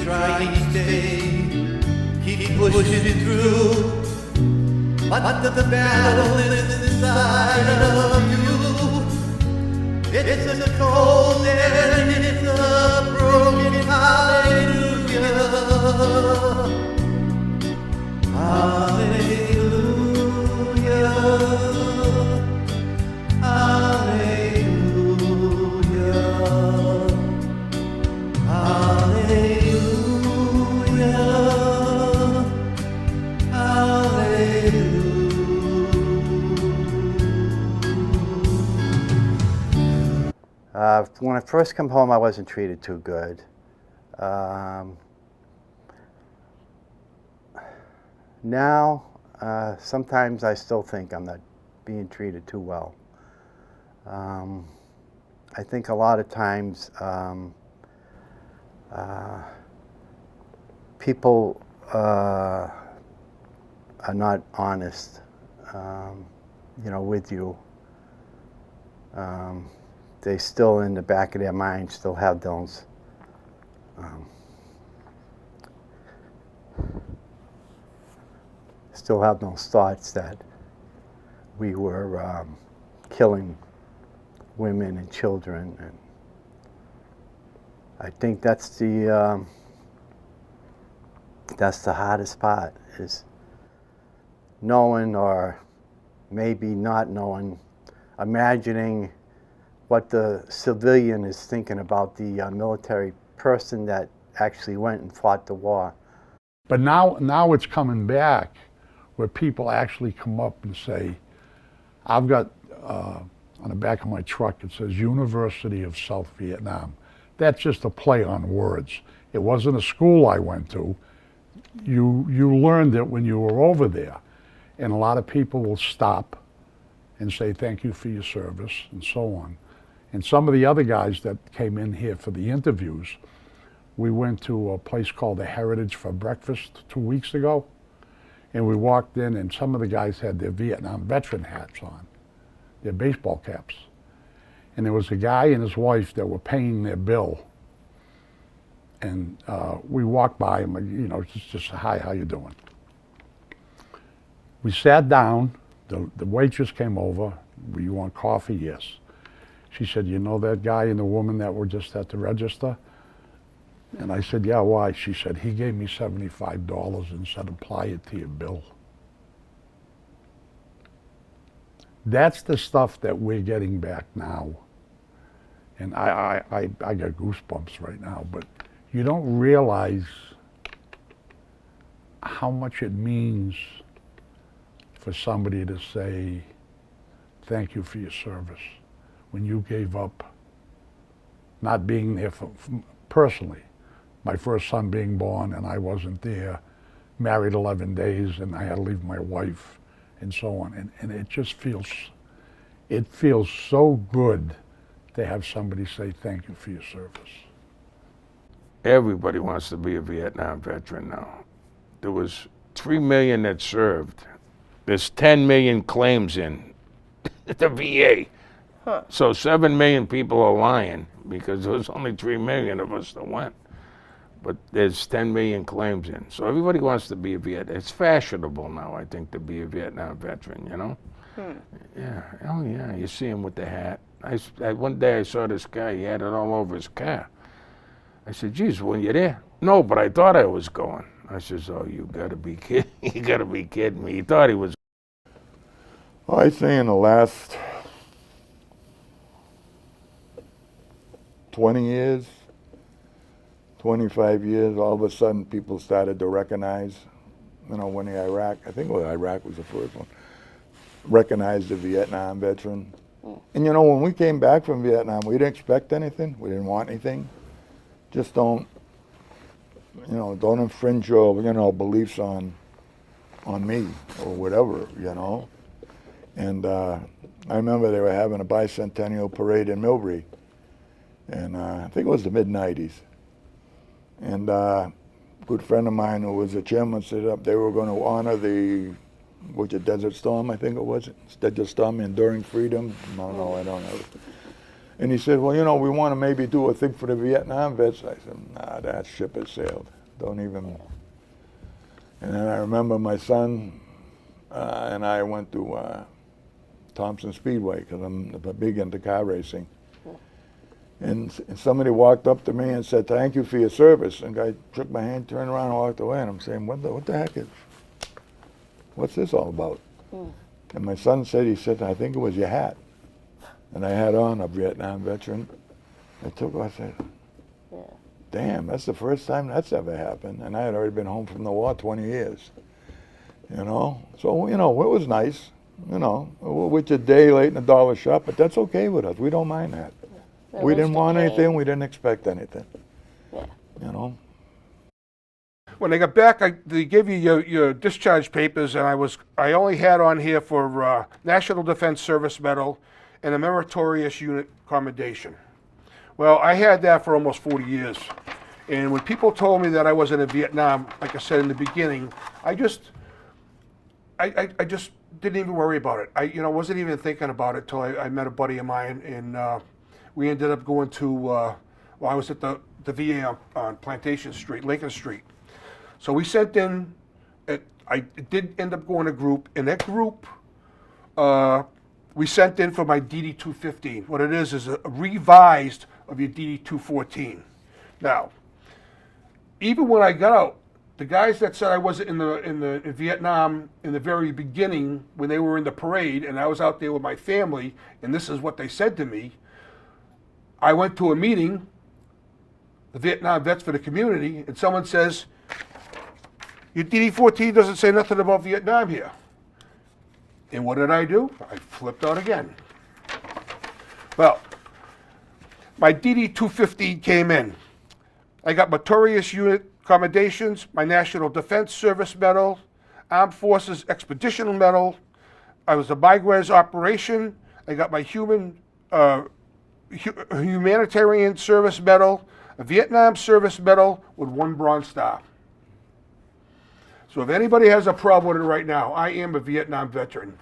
try each day, keep pushing through, but the battle is inside of you. It's a cold and it's a broken hallelujah. Hallelujah. When I first come home, I wasn't treated too good. Now, sometimes I still think I'm not being treated too well. I think a lot of times people are not honest, with you. They still, in the back of their mind, still have those thoughts that we were killing women and children, and I think that's the hardest part, is knowing, or maybe not knowing, imagining what the civilian is thinking about the military person that actually went and fought the war. But now it's coming back, where people actually come up and say, I've got, on the back of my truck, it says University of South Vietnam. That's just a play on words. It wasn't a school I went to. You learned it when you were over there. And a lot of people will stop and say, thank you for your service, and so on. And some of the other guys that came in here for the interviews, we went to a place called the Heritage for breakfast 2 weeks ago. And we walked in, and some of the guys had their Vietnam veteran hats on, their baseball caps. And there was a guy and his wife that were paying their bill. And we walked by him, just hi, how you doing? We sat down, the waitress came over, you want coffee? Yes. She said, you know that guy and the woman that were just at the register? And I said, yeah, why? She said, he gave me $75 and said, apply it to your bill. That's the stuff that we're getting back now. And I got goosebumps right now, but you don't realize how much it means for somebody to say, thank you for your service, when you gave up not being there for personally. My first son being born and I wasn't there, married 11 days and I had to leave my wife and so on. And it just feels so good to have somebody say thank you for your service. Everybody wants to be a Vietnam veteran now. There was 3 million that served. There's 10 million claims in the VA. Huh. So 7 million people are lying because there was only 3 million of us that went. But there's 10 million claims in. So everybody wants to be a Vietnam. It's fashionable now, I think, to be a Vietnam veteran, Yeah, oh yeah, you see him with the hat. One day I saw this guy, he had it all over his car. I said, geez, weren't you there? No, but I thought I was going. I says, oh, you gotta be kidding. You gotta be kidding me. He thought he was. Well, I'd say in the last 20 years, 25 years, all of a sudden people started to recognize, when the Iraq, I think Iraq was the first one, recognized the Vietnam veteran. And when we came back from Vietnam, we didn't expect anything. We didn't want anything. Just don't infringe your, beliefs on me or whatever, And I remember they were having a bicentennial parade in Millbury. And I think it was the mid-90s. And a good friend of mine who was the chairman set up, they were going to honor Desert Storm, I think it was. Desert Storm, Enduring Freedom. No, I don't know. And he said, well, you know, we want to maybe do a thing for the Vietnam vets. I said, nah, that ship has sailed. Don't even. And then I remember my son and I went to Thompson Speedway because I'm big into car racing. And somebody walked up to me and said, thank you for your service. And the guy shook my hand, turned around and walked away. And I'm saying, what the heck is, what's this all about? And my son said, I think it was your hat. And I had on a Vietnam veteran. I said, damn, that's the first time that's ever happened. And I had already been home from the war 20 years. You know? So, you know, it was nice. You know, with a day late in the dollar shop, but that's okay with us. We don't mind that. We didn't want anything. We didn't expect anything. Yeah. You know? When I got back, they gave you your discharge papers, and I only had on here for National Defense Service Medal and a Meritorious Unit Commendation. Well, I had that for almost 40 years. And when people told me that I wasn't in Vietnam, like I said in the beginning, I just didn't even worry about it. I wasn't even thinking about it till I met a buddy of mine, and we ended up going to, I was at the VA on Plantation Street, Lincoln Street. So we sent in, I did end up going to a group. In that group, we sent in for my DD-215. What it is a revised of your DD-214. Now, even when I got out, the guys that said I wasn't in Vietnam in the very beginning, when they were in the parade, and I was out there with my family, and this is what they said to me. I went to a meeting, the Vietnam Vets for the Community, and someone says, your DD-14 doesn't say nothing about Vietnam here. And what did I do? I flipped out again. Well, my DD-215 came in. I got Meritorious Unit Commendations, my National Defense Service Medal, Armed Forces Expedition Medal. I was a migrants operation. I got my Humanitarian Service Medal, a Vietnam Service Medal with 1 Bronze Star. So if anybody has a problem with it right now, I am a Vietnam veteran.